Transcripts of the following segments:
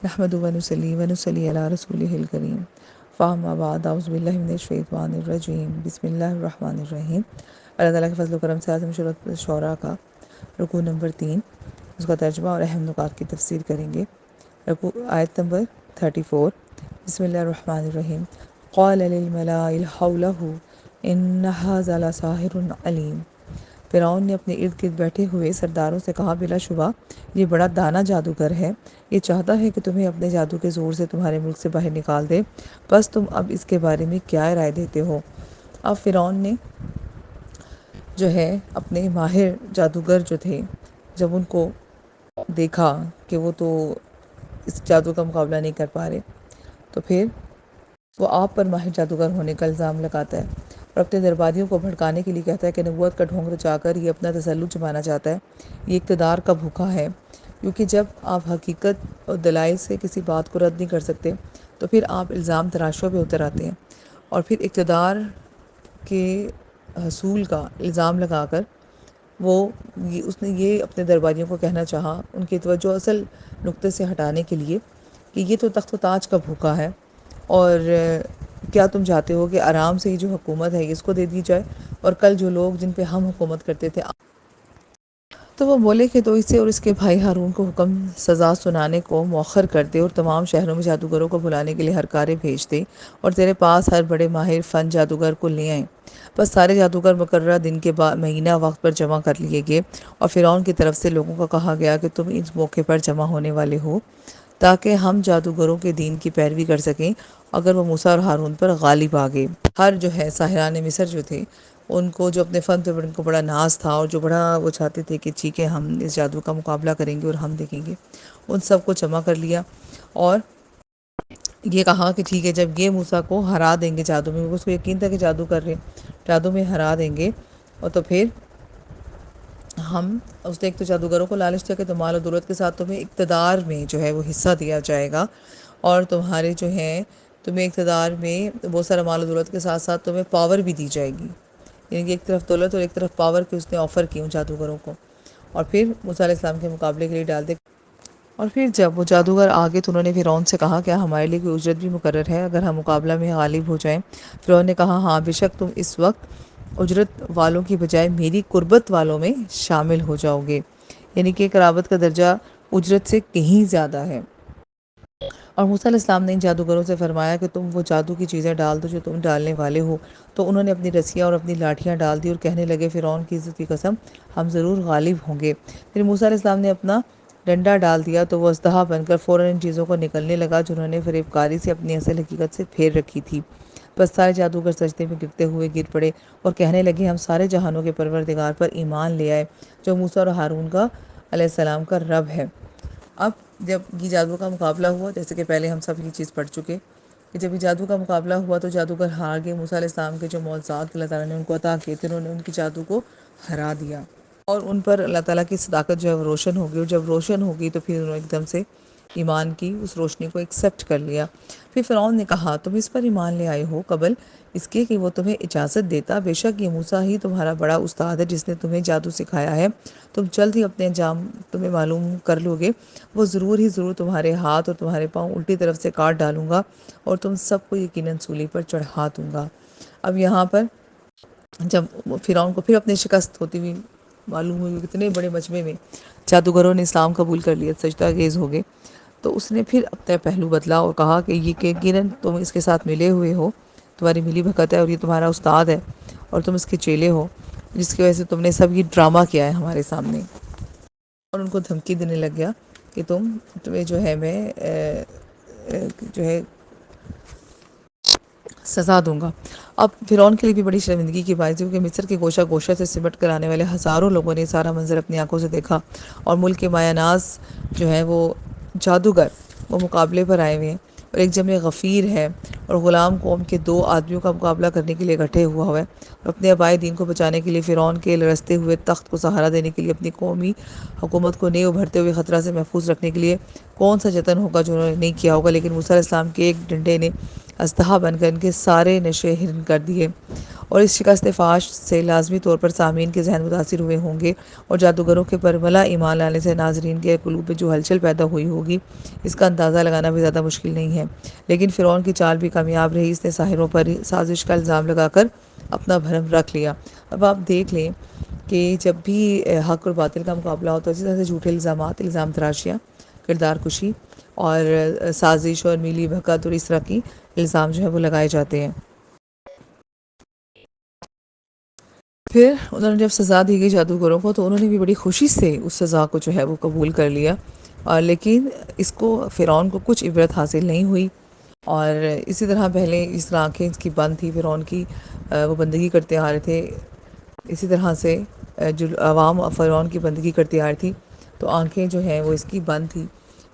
نحمدہ ونصلی علی رسولہ الکریم فاما بعد اعوذ باللہ من الشیطان الرجیم بسم اللہ الرحمن الرحیم۔ اللہ تعالیٰ کے فضل و کرم سے آج ہم سورۃ شعراء کا رکوع نمبر 3 اس کا ترجمہ اور اہم نکات کی تفسیر کریں گے۔ رکوع آیت نمبر 34۔ بسم اللہ الرحمن الرحیم۔ قال للملائ حولہ ان ھذا لساحر علیم۔ فرعون نے اپنے ارد گرد بیٹھے ہوئے سرداروں سے کہا، بلا شبہ یہ بڑا دانا جادوگر ہے، یہ چاہتا ہے کہ تمہیں اپنے جادو کے زور سے تمہارے ملک سے باہر نکال دے، بس تم اب اس کے بارے میں کیا رائے دیتے ہو؟ اب فرعون نے جو ہے اپنے ماہر جادوگر جو تھے، جب ان کو دیکھا کہ وہ تو اس جادو کا مقابلہ نہیں کر پا رہے، تو پھر وہ آپ پر ماہر جادوگر ہونے کا الزام لگاتا ہے اور اپنے درباریوں کو بھڑکانے کے لیے کہتا ہے کہ نبوت کا ڈھونگ رچا کر یہ اپنا تسلط جمانا چاہتا ہے، یہ اقتدار کا بھوکا ہے، کیونکہ جب آپ حقیقت اور دلائل سے کسی بات کو رد نہیں کر سکتے تو پھر آپ الزام تراشوں پہ اتر آتے ہیں، اور پھر اقتدار کے حصول کا الزام لگا کر اس نے یہ اپنے درباریوں کو کہنا چاہا، ان کی توجہ اصل نقطے سے ہٹانے کے لیے، کہ یہ تو تخت و تاج کا بھوکا ہے، اور کیا تم چاہتے ہو کہ آرام سے یہ جو حکومت ہے اس کو دے دی جائے، اور کل جو لوگ جن پہ ہم حکومت کرتے تھے تو وہ بولے کہ تو اسے اور اس کے بھائی ہارون کو حکم سزا سنانے کو مؤخر کر دے، اور تمام شہروں میں جادوگروں کو بلانے کے لیے ہر کارے بھیج دے، اور تیرے پاس ہر بڑے ماہر فن جادوگر کو لے آئیں۔ بس سارے جادوگر مقررہ دن کے مہینہ وقت پر جمع کر لیے گئے، اور فرعون کی طرف سے لوگوں کو کہا گیا کہ تم اس موقع پر جمع ہونے والے ہو تاکہ ہم جادوگروں کے دین کی پیروی کر سکیں اگر وہ موسیٰ اور ہارون پر غالب آ گئے۔ ہر جو ہے ساحران مصر جو تھے، ان کو جو اپنے فن پہ ان کو بڑا ناز تھا، اور جو بڑا وہ چاہتے تھے کہ ٹھیک ہے ہم اس جادو کا مقابلہ کریں گے اور ہم دیکھیں گے، ان سب کو جمع کر لیا، اور یہ کہا کہ ٹھیک ہے جب یہ موسیٰ کو ہرا دیں گے جادو میں، اس کو یقین تھا کہ جادو کر رہے جادو میں ہرا دیں گے، اور تو پھر ہم اس نے ایک تو جادوگروں کو لالچ دیا کہ تم مال و دولت کے ساتھ تمہیں اقتدار میں جو ہے وہ حصہ دیا جائے گا، اور تمہارے جو ہے تمہیں اقتدار میں بہت سارا مال و دولت کے ساتھ ساتھ تمہیں پاور بھی دی جائے گی، یعنی کہ ایک طرف دولت اور ایک طرف پاور کی اس نے آفر کی ان جادوگروں کو، اور پھر موسیٰ علیہ السلام کے مقابلے کے لیے ڈال دے۔ اور پھر جب وہ جادوگر آگے تو انہوں نے فرعون سے کہا کیا ہمارے لیے کوئی اجرت بھی مقرر ہے اگر ہم مقابلہ میں غالب ہو جائیں؟ فرعون نے کہا ہاں، بے شک تم اس وقت اجرت والوں کی بجائے میری قربت والوں میں شامل ہو جاؤ گے، یعنی کہ قرابت کا درجہ اجرت سے کہیں زیادہ ہے۔ اور موسیٰ علیہ السلام نے ان جادوگروں سے فرمایا کہ تم وہ جادو کی چیزیں ڈال دو جو تم ڈالنے والے ہو، تو انہوں نے اپنی رسیاں اور اپنی لاٹھیاں ڈال دی اور کہنے لگے فرعون کی عزت کی قسم ہم ضرور غالب ہوں گے۔ پھر موسیٰ علیہ السلام نے اپنا ڈنڈا ڈال دیا تو وہ اژدہا بن کر فوراً ان چیزوں کو نکلنے لگا جنہوں نے فریب کاری سے اپنی اصل حقیقت سے پھیر رکھی تھی۔ بس سارے جادوگر سجدے میں گرتے ہوئے گر پڑے اور کہنے لگے ہم سارے جہانوں کے پروردگار پر ایمان لے آئے جو موسیٰ اور ہارون کا علیہ السلام کا رب ہے۔ اب جب یہ جادو کا مقابلہ ہوا، جیسے کہ پہلے ہم سب یہ چیز پڑھ چکے کہ جب یہ جادو کا مقابلہ ہوا تو جادوگر ہار گئے، موسیٰ علیہ السلام کے جو معجزات اللہ تعالیٰ نے ان کو عطا کیے تھے انہوں نے ان کی جادو کو ہرا دیا، اور ان پر اللہ تعالیٰ کی صداقت جو ہے وہ روشن ہوگی، اور جب روشن ہوگی تو پھر انہوں نے ایک دم سے ایمان کی اس روشنی کو ایکسیپٹ کر لیا۔ پھر فرعون نے کہا تم اس پر ایمان لے آئے ہو قبل اس کے کہ وہ تمہیں اجازت دیتا، بے شک یہ موسیٰ ہی تمہارا بڑا استاد ہے جس نے تمہیں جادو سکھایا ہے، تم جلد ہی اپنے انجام تمہیں معلوم کر لو گے، وہ ضرور ہی ضرور تمہارے ہاتھ اور تمہارے پاؤں الٹی طرف سے کاٹ ڈالوں گا اور تم سب کو یقیناً سولی پر چڑھا دوں گا۔ اب یہاں پر جب فرعون کو پھر اپنی شکست ہوتی ہوئی معلوم ہوئی، اتنے بڑے مجمع میں جادوگروں نے اسلام قبول کر لیا، سجدہ گیز ہو گئے، تو اس نے پھر اپنا پہلو بدلا اور کہا کہ یہ کہ یقیناً تم اس کے ساتھ ملے ہوئے ہو، تمہاری ملی بھگت ہے اور یہ تمہارا استاد ہے اور تم اس کے چیلے ہو، جس کی وجہ سے تم نے سب یہ ڈرامہ کیا ہے ہمارے سامنے، اور ان کو دھمکی دینے لگ گیا کہ تمہیں جو ہے میں جو ہے سزا دوں گا۔ اب فرعون کے لیے بھی بڑی شرمندگی کی بات ہے کہ مصر کے گوشہ گوشہ سے سمٹ کر آنے والے ہزاروں لوگوں نے سارا منظر اپنی آنکھوں سے دیکھا، اور ملک کے مایہ ناز جو ہے وہ جادوگر وہ مقابلے پر آئے ہوئے ہیں، اور ایک جمع غفیر ہے اور غلام قوم کے دو آدمیوں کا مقابلہ کرنے کے لیے اکٹھے ہوا ہے، اور اپنے آبائی دین کو بچانے کے لیے فرعون کے لرزتے ہوئے تخت کو سہارا دینے کے لیے اپنی قومی حکومت کو نئے ابھرتے ہوئے خطرہ سے محفوظ رکھنے کے لیے کون سا جتن ہوگا جو انہوں نے نہیں کیا ہوگا، لیکن موسیٰ علیہ السلام کے ایک ڈنڈے نے اژدہا بن کر ان کے سارے نشے ہرن کر دیے، اور اس شکست فاش سے لازمی طور پر سامعین کے ذہن متاثر ہوئے ہوں گے، اور جادوگروں کے برملا ایمان لانے سے ناظرین کے قلوب میں جو ہلچل پیدا ہوئی ہوگی اس کا اندازہ لگانا بھی زیادہ مشکل نہیں ہے۔ لیکن فرعون کی چال بھی کامیاب رہی، اس نے ساحروں پر سازش کا الزام لگا کر اپنا بھرم رکھ لیا۔ اب آپ دیکھ لیں کہ جب بھی حق اور باطل کا مقابلہ ہوتا ہے، اسی طرح سے جھوٹے الزامات، الزام تراشیاں، کردار کشی اور سازش اور میلی بھگت اور اس طرح کی الزام جو ہے وہ لگائے جاتے ہیں۔ پھر انہوں نے جب سزا دی گئی جادوگروں کو تو انہوں نے بھی بڑی خوشی سے اس سزا کو جو ہے وہ قبول کر لیا، لیکن اس کو فرعون کو کچھ عبرت حاصل نہیں ہوئی۔ اور اسی طرح پہلے اس طرح آنکھیں اس کی بند تھی فرعون کی، وہ بندگی کرتے آ رہے تھے، اسی طرح سے جو عوام فرعون کی بندگی کرتی آ رہی تھی تو آنکھیں جو ہیں وہ اس کی بند تھی،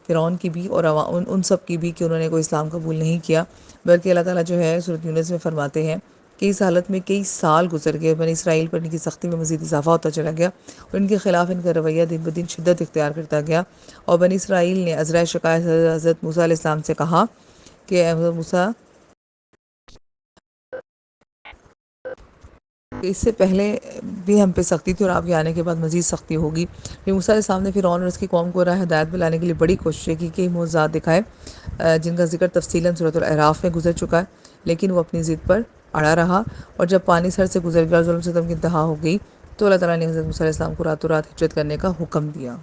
فرعون کی بھی اور ان سب کی بھی، کہ انہوں نے کوئی اسلام قبول نہیں کیا، بلکہ اللہ تعالیٰ جو ہے سورۃ یونس میں فرماتے ہیں کہ اس حالت میں کئی سال گزر گئے، بنی اسرائیل پر ان کی سختی میں مزید اضافہ ہوتا چلا گیا اور ان کے خلاف ان کا رویہ دن بدن شدت اختیار کرتا گیا، اور بنی اسرائیل نے عذرائے شکایت حضرت موسیٰ علیہ السلام سے کہا کہ اے حضرت موسیٰ، کہ اس سے پہلے بھی ہم پہ سختی تھی اور آپ کے آنے کے بعد مزید سختی ہوگی۔ پھر موسیٰ علیہ السلام نے فرعون اور اس کی قوم کو راہ ہدایت میں لانے کے لیے بڑی کوششیں کی، کئی معجزات دکھائے جن کا ذکر تفصیلاً سورۃ الاعراف میں گزر چکا ہے، لیکن وہ اپنی ضد پر اڑا رہا، اور جب پانی سر سے گزر گیا، ظلم ستم کی انتہا ہو گئی، تو اللہ تعالیٰ نے حضرت موسیٰ علیہ السلام کو راتوں رات ہجرت کرنے کا حکم دیا،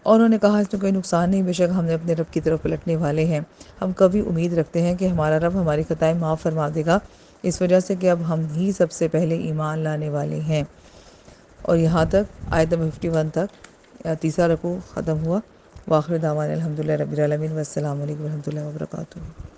اور انہوں نے کہا اس میں کوئی نقصان نہیں، بے شک ہم نے اپنے رب کی طرف پلٹنے والے ہیں، ہم کبھی امید رکھتے ہیں کہ ہمارا رب ہماری خطائیں معاف فرما دے گا، اس وجہ سے کہ اب ہم ہی سب سے پہلے ایمان لانے والے ہیں۔ اور یہاں تک آیت نمبر 51 تک تیسرا رکوع ختم ہوا۔ وآخر دعوانا الحمدللہ رب العالمین، والسلام علیکم ورحمۃ اللہ وبرکاتہ۔